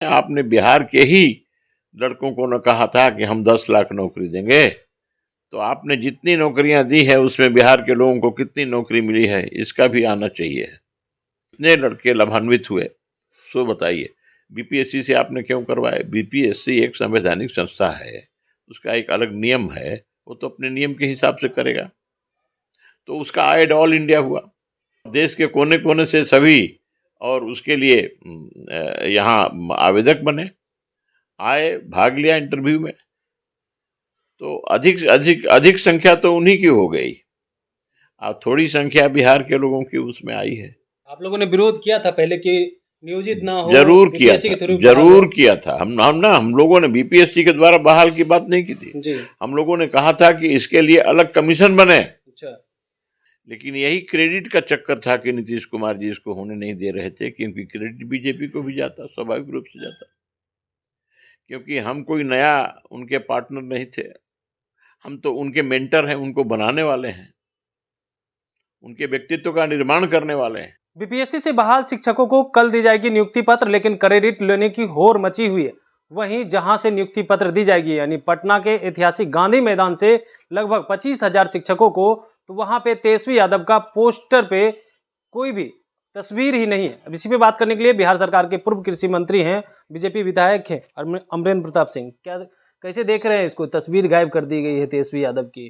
आपने बिहार के ही लड़कों को न कहा था कि हम 10 लाख नौकरी देंगे, तो आपने जितनी नौकरियां दी है उसमें बिहार के लोगों को कितनी नौकरी मिली है इसका भी आना चाहिए। कितने लड़के लाभान्वित हुए सो बताइए। बीपीएससी से आपने क्यों करवाए? बीपीएससी एक संवैधानिक संस्था है, उसका एक अलग नियम है, वो तो अपने नियम के हिसाब से करेगा। तो उसका आयड ऑल इंडिया हुआ, देश के कोने कोने से सभी, और उसके लिए यहाँ आवेदक बने, आए, भाग लिया इंटरव्यू में, तो अधिक अधिक अधिक संख्या तो उन्हीं की हो गई। अब थोड़ी संख्या बिहार के लोगों की उसमें आई है। आप लोगों ने विरोध किया था पहले कि नियोजित ना हो, जरूर किया बीपीएससी था, के थ्रू बहाल हो। जरूर किया था। हम लोगों ने बीपीएससी के द्वारा बहाल की बात नहीं की थी। जी। हम लोगों ने कहा था कि इसके लिए अलग कमीशन बने, अच्छा। लेकिन यही क्रेडिट का चक्कर था कि नीतीश कुमार जी इसको होने नहीं दे रहे थे, क्योंकि क्रेडिट बीजेपी को भी जाता, स्वाभाविक रूप से जाता, क्योंकि हम कोई नया उनके पार्टनर नहीं थे। हम तो उनके मेंटर हैं, उनको बनाने वाले हैं, उनके व्यक्तित्व का निर्माण करने वाले हैं। बीपीएससी से बहाल शिक्षकों को कल दी जाएगी नियुक्ति पत्र, लेकिन क्रेडिट लेने की होड़ मची हुई है। वहीं जहां से नियुक्ति पत्र दी जाएगी यानी पटना के ऐतिहासिक गांधी मैदान से लगभग 25,000 शिक्षकों को, तो वहां पे तेजस्वी यादव का पोस्टर पे कोई भी तस्वीर ही नहीं है। अब इसी पे बात करने के लिए बिहार सरकार के पूर्व कृषि मंत्री हैं, बीजेपी विधायक हैं अमरेंद्र प्रताप सिंह, क्या कैसे देख रहे हैं इसको? तस्वीर गायब कर दी गई है तेजस्वी यादव की।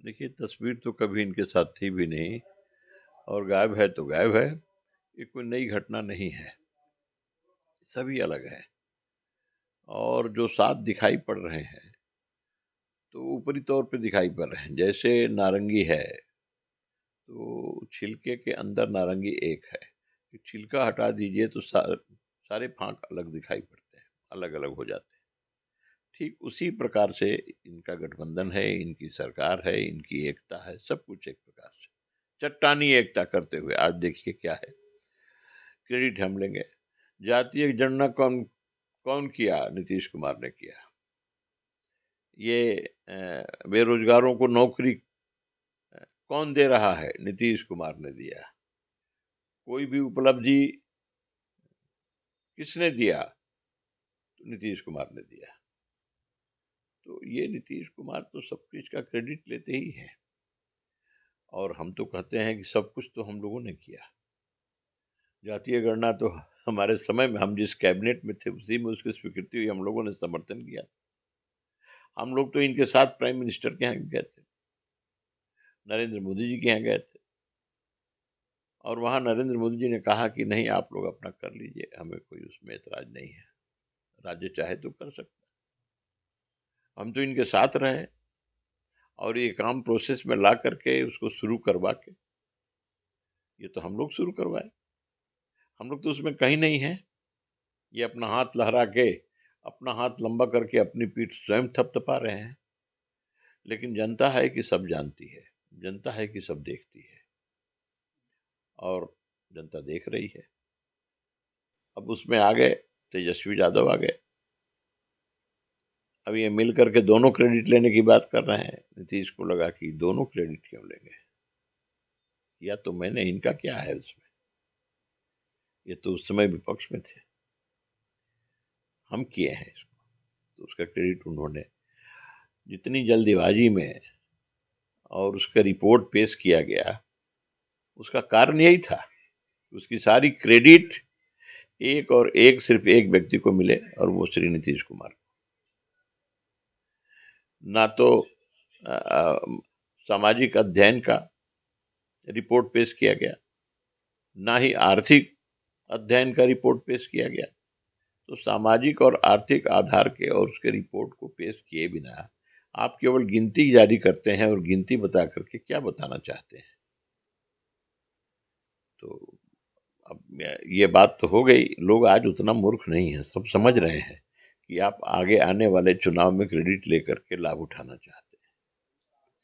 देखिए, तस्वीर तो कभी इनके साथ थी भी नहीं, और गायब है तो गायब है। ये कोई नई घटना नहीं है, सभी अलग है। और जो साथ दिखाई पड़ रहे हैं तो ऊपरी तौर पे दिखाई पड़ रहे हैं। जैसे नारंगी है तो छिलके के अंदर नारंगी एक है, छिलका हटा दीजिए तो सारे फांक अलग दिखाई पड़ते हैं, अलग अलग हो जाते हैं। ठीक उसी प्रकार से इनका गठबंधन है, इनकी सरकार है, इनकी एकता है, सब कुछ एक प्रकार से चट्टानी एकता करते हुए आज देखिए क्या है। क्रेडिट हम लेंगे। जातीय जनगणना कौन कौन किया? नीतीश कुमार ने किया। ये बेरोजगारों को नौकरी कौन दे रहा है? नीतीश कुमार ने दिया। कोई भी उपलब्धि किसने दिया? तो नीतीश कुमार ने दिया। तो ये नीतीश कुमार तो सब चीज का क्रेडिट लेते ही हैं, और हम तो कहते हैं कि सब कुछ तो हम लोगों ने किया। जातीय गणना तो हमारे समय में, हम जिस कैबिनेट में थे उसी में उसकी स्वीकृति हुई, हम लोगों ने समर्थन किया। हम लोग तो इनके साथ प्राइम मिनिस्टर के यहाँ गए थे, नरेंद्र मोदी जी के यहाँ गए थे, और वहां नरेंद्र मोदी जी ने कहा कि नहीं, आप लोग अपना कर लीजिए, हमें कोई उसमें एतराज नहीं है, राज्य चाहे तो कर सकता। हम तो इनके साथ रहे, और ये काम प्रोसेस में ला करके उसको शुरू करवा के, ये तो हम लोग शुरू करवाए। हम लोग तो उसमें कहीं नहीं है। ये अपना हाथ लहरा के, अपना हाथ लंबा करके अपनी पीठ स्वयं थपथपा रहे हैं, लेकिन जनता है कि सब जानती है, जनता है कि सब देखती है, और जनता देख रही है। अब उसमें आ गए तेजस्वी यादव आ गए। अब ये मिल करके दोनों क्रेडिट लेने की बात कर रहे हैं। नीतीश को लगा कि दोनों क्रेडिट क्यों लेंगे, या तो मैंने, इनका क्या है उसमें, ये तो उस समय विपक्ष में थे, हम किए हैं इसको, तो उसका क्रेडिट उन्होंने जितनी जल्दीबाजी में और उसका रिपोर्ट पेश किया गया, उसका कारण यही था। उसकी सारी क्रेडिट एक और एक, सिर्फ एक व्यक्ति को मिले, और वो श्री नीतीश कुमार। ना तो सामाजिक अध्ययन का रिपोर्ट पेश किया गया, ना ही आर्थिक अध्ययन का रिपोर्ट पेश किया गया। तो सामाजिक और आर्थिक आधार के और उसके रिपोर्ट को पेश किए बिना आप केवल गिनती जारी करते हैं, और गिनती बता करके क्या बताना चाहते हैं? तो अब ये बात तो हो गई। लोग आज उतना मूर्ख नहीं है, सब समझ रहे हैं कि आप आगे आने वाले चुनाव में क्रेडिट लेकर के लाभ उठाना चाहते हैं।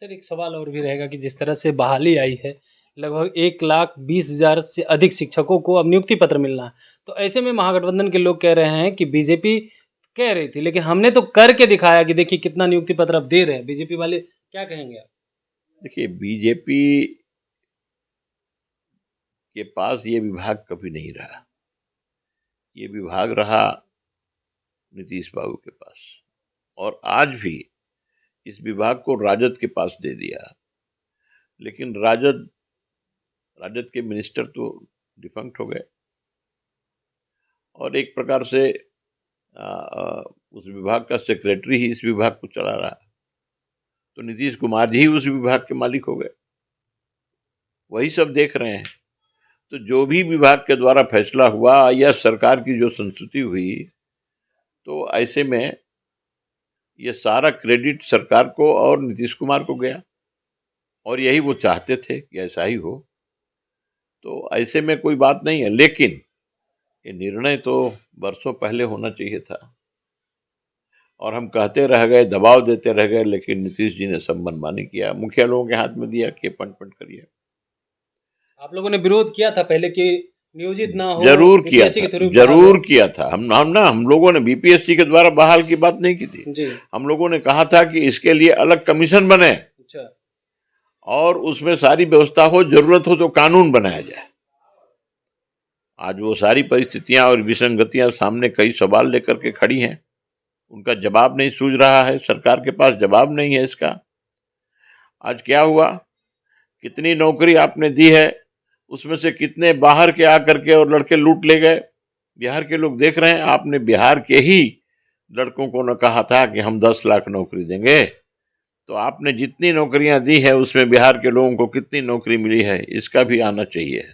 सर एक सवाल और भी रहेगा कि जिस तरह से बहाली आई है, लगभग 1,20,000 से अधिक शिक्षकों को अब नियुक्ति पत्र मिलना है, तो ऐसे में महागठबंधन के लोग कह रहे हैं कि बीजेपी कह रही थी लेकिन हमने तो करके दिखाया कि देखिए कितना नियुक्ति पत्र अब दे रहे हैं। बीजेपी वाले क्या कहेंगे आप? देखिए, बीजेपी के पास ये विभाग कभी नहीं रहा। ये विभाग रहा नीतीश बाबू के पास, और आज भी इस विभाग को राजद के पास दे दिया। लेकिन राजद के मिनिस्टर तो डिफंक्ट हो गए, और एक प्रकार से उस विभाग का सेक्रेटरी ही इस विभाग को चला रहा है। तो नीतीश कुमार जी ही उस विभाग के मालिक हो गए, वही सब देख रहे हैं। तो जो भी विभाग के द्वारा फैसला हुआ या सरकार की जो संस्तुति हुई, तो ऐसे में ये सारा क्रेडिट सरकार को और नीतीश कुमार को गया, और यही वो चाहते थे कि ऐसा ही हो। तो ऐसे में कोई बात नहीं है, लेकिन ये निर्णय तो बरसों पहले होना चाहिए था, और हम कहते रह गए, दबाव देते रह गए, लेकिन नीतीश जी ने सब मनमानी किया, मुखिया लोगों के हाथ में दिया कि अपॉइंटमेंट करिए। आप लोगों ने विरोध किया था पहले कि नियोजित ना हो, जरूर किया बीपीएससी था, के थ्रू जरूर किया था। हम लोगों ने बीपीएससी के द्वारा बहाल की बात नहीं की थी जी। हम लोगों ने कहा था कि इसके लिए अलग कमीशन बने, अच्छा। और उसमें सारी व्यवस्था हो, जरूरत हो तो कानून बनाया जाए। आज वो सारी परिस्थितियां और विसंगतियां सामने कई सवाल लेकर के खड़ी हैं, उनका जवाब नहीं सूझ रहा है, सरकार के पास जवाब नहीं है इसका। आज क्या हुआ, कितनी नौकरी आपने दी है, उसमें से कितने बाहर के आकर के और लड़के लूट ले गए। बिहार के लोग देख रहे हैं, आपने बिहार के ही लड़कों को न कहा था कि हम 10 लाख नौकरी देंगे, तो आपने जितनी नौकरियां दी है उसमें बिहार के लोगों को कितनी नौकरी मिली है, इसका भी आना चाहिए।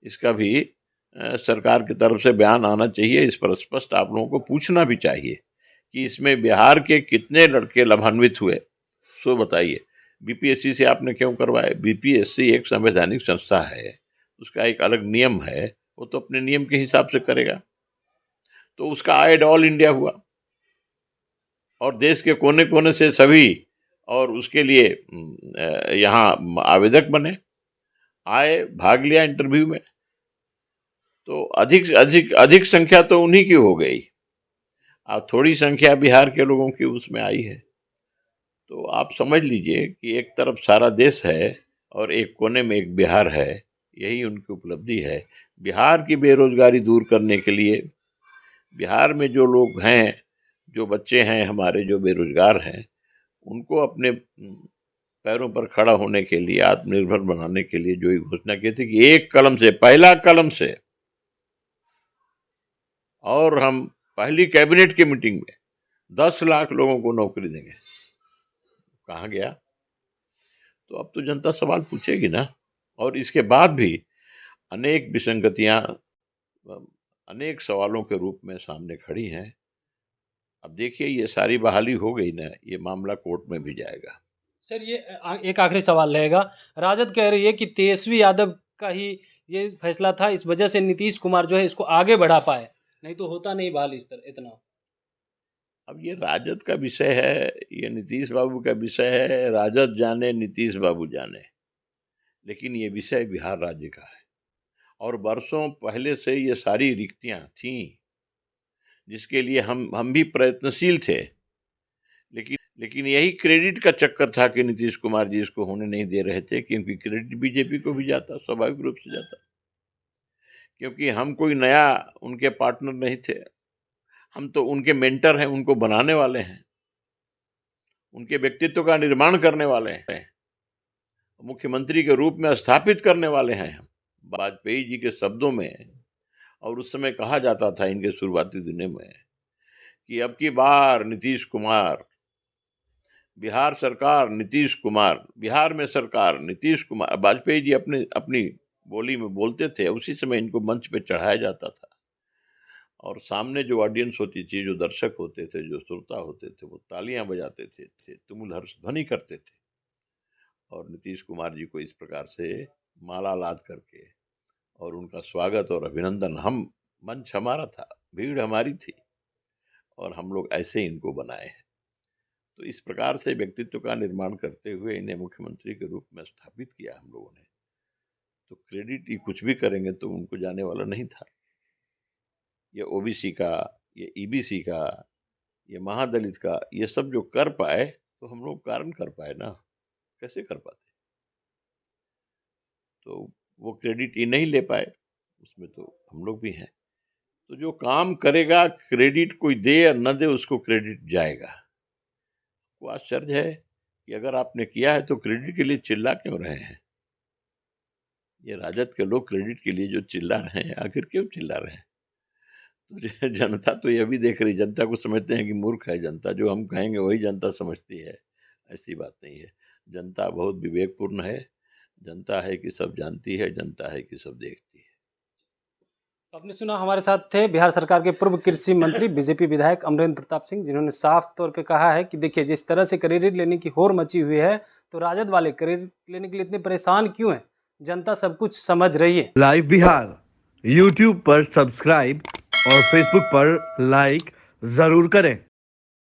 इसका भी सरकार की तरफ से बयान आना चाहिए। इस पर स्पष्ट आप लोगों को पूछना भी चाहिए कि इसमें बिहार के कितने लड़के लाभान्वित हुए, सो बताइए। बीपीएससी से आपने क्यों करवाए? बीपीएससी एक संवैधानिक संस्था है, उसका एक अलग नियम है, वो तो अपने नियम के हिसाब से करेगा। तो उसका आयड ऑल इंडिया हुआ, और देश के कोने कोने से सभी, और उसके लिए यहाँ आवेदक बने, आए, भाग लिया इंटरव्यू में। तो अधिक अधिक अधिक संख्या तो उन्हीं की हो गई, अब थोड़ी संख्या बिहार के लोगों की उसमें आई है। तो आप समझ लीजिए कि एक तरफ सारा देश है और एक कोने में एक बिहार है, यही उनकी उपलब्धि है। बिहार की बेरोजगारी दूर करने के लिए, बिहार में जो लोग हैं, जो बच्चे हैं हमारे जो बेरोजगार हैं, उनको अपने पैरों पर खड़ा होने के लिए, आत्मनिर्भर बनाने के लिए जो घोषणा की थी कि एक कलम से, पहला कलम से, और हम पहली कैबिनेट की मीटिंग में 10 लाख लोगों को नौकरी देंगे, कहाँ गया? तो अब तो जनता सवाल पूछेगी ना। और इसके बाद भी अनेक विसंगतियां, अनेक सवालों के रूप में सामने खड़ी हैं। अब देखिए, ये सारी बहाली हो गई ना, ये मामला कोर्ट में भी जाएगा। सर, ये एक आखिरी सवाल रहेगा। राजद कह रही है कि तेजस्वी यादव का ही ये फैसला था, इस वजह से नीतीश कुमार जो है इसको आगे बढ़ा पाए, नहीं तो होता नहीं बहाल इस तरह इतना। अब ये राजद का विषय है, ये नीतीश बाबू का विषय है, राजद जाने, नीतीश बाबू जाने, लेकिन ये विषय बिहार राज्य का है, और बरसों पहले से ये सारी रिक्तियां थी, जिसके लिए हम भी प्रयत्नशील थे। लेकिन यही क्रेडिट का चक्कर था कि नीतीश कुमार जी इसको होने नहीं दे रहे थे, क्योंकि क्रेडिट बीजेपी को भी जाता, स्वाभाविक रूप से जाता, क्योंकि हम कोई नया उनके पार्टनर नहीं थे, हम तो उनके मेंटर हैं, उनको बनाने वाले हैं, उनके व्यक्तित्व का निर्माण करने वाले हैं, मुख्यमंत्री के रूप में स्थापित करने वाले हैं हम। वाजपेयी जी के शब्दों में, और उस समय कहा जाता था इनके शुरुआती दिनों में कि अब की बार नीतीश कुमार, बिहार सरकार नीतीश कुमार, बिहार में सरकार नीतीश कुमार। वाजपेयी जी अपने अपनी बोली में बोलते थे, उसी समय इनको मंच पे चढ़ाया जाता था, और सामने जो ऑडियंस होती थी, जो दर्शक होते थे, जो श्रोता होते थे, वो तालियां बजाते थे, तुमुल हर्ष ध्वनि करते थे, और नीतीश कुमार जी को इस प्रकार से माला लाद करके और उनका स्वागत और अभिनंदन, हम मंच हमारा था, भीड़ हमारी थी, और हम लोग ऐसे इनको बनाए हैं। तो इस प्रकार से व्यक्तित्व का निर्माण करते हुए इन्हें मुख्यमंत्री के रूप में स्थापित किया हम लोगों ने। तो क्रेडिट ये कुछ भी करेंगे तो उनको जाने वाला नहीं था। ये ओबीसी का, ये ईबीसी का, ये महादलित का, ये सब जो कर पाए, तो हम लोग कारण कर पाए ना, कैसे कर पाते? तो वो क्रेडिट ये नहीं ले पाए, उसमें तो हम लोग भी हैं। तो जो काम करेगा क्रेडिट कोई दे या न दे उसको क्रेडिट जाएगा। वो आश्चर्य है कि अगर आपने किया है तो क्रेडिट के लिए चिल्ला क्यों रहे हैं? ये राजद के लोग क्रेडिट के लिए जो चिल्ला रहे हैं, आखिर क्यों चिल्ला रहे हैं? तो जनता तो ये भी देख रही, जनता को समझते हैं कि मूर्ख है जनता, जो हम कहेंगे वही जनता समझती है। ऐसी बात नहीं है, जनता बहुत विवेकपूर्ण है, जनता है कि सब जानती है, जनता है कि सब देखती है। आपने सुना, हमारे साथ थे बिहार सरकार के पूर्व कृषि मंत्री बीजेपी विधायक अमरेंद्र प्रताप सिंह, जिन्होंने साफ तौर पे कहा है कि देखिए जिस तरह से क्रेडिट लेने की होड़ मची हुई है, तो राजद वाले क्रेडिट लेने के लिए इतने परेशान क्यों हैं? जनता सब कुछ समझ रही है। लाइव बिहार यूट्यूब पर सब्सक्राइब और फेसबुक पर लाइक जरूर करें।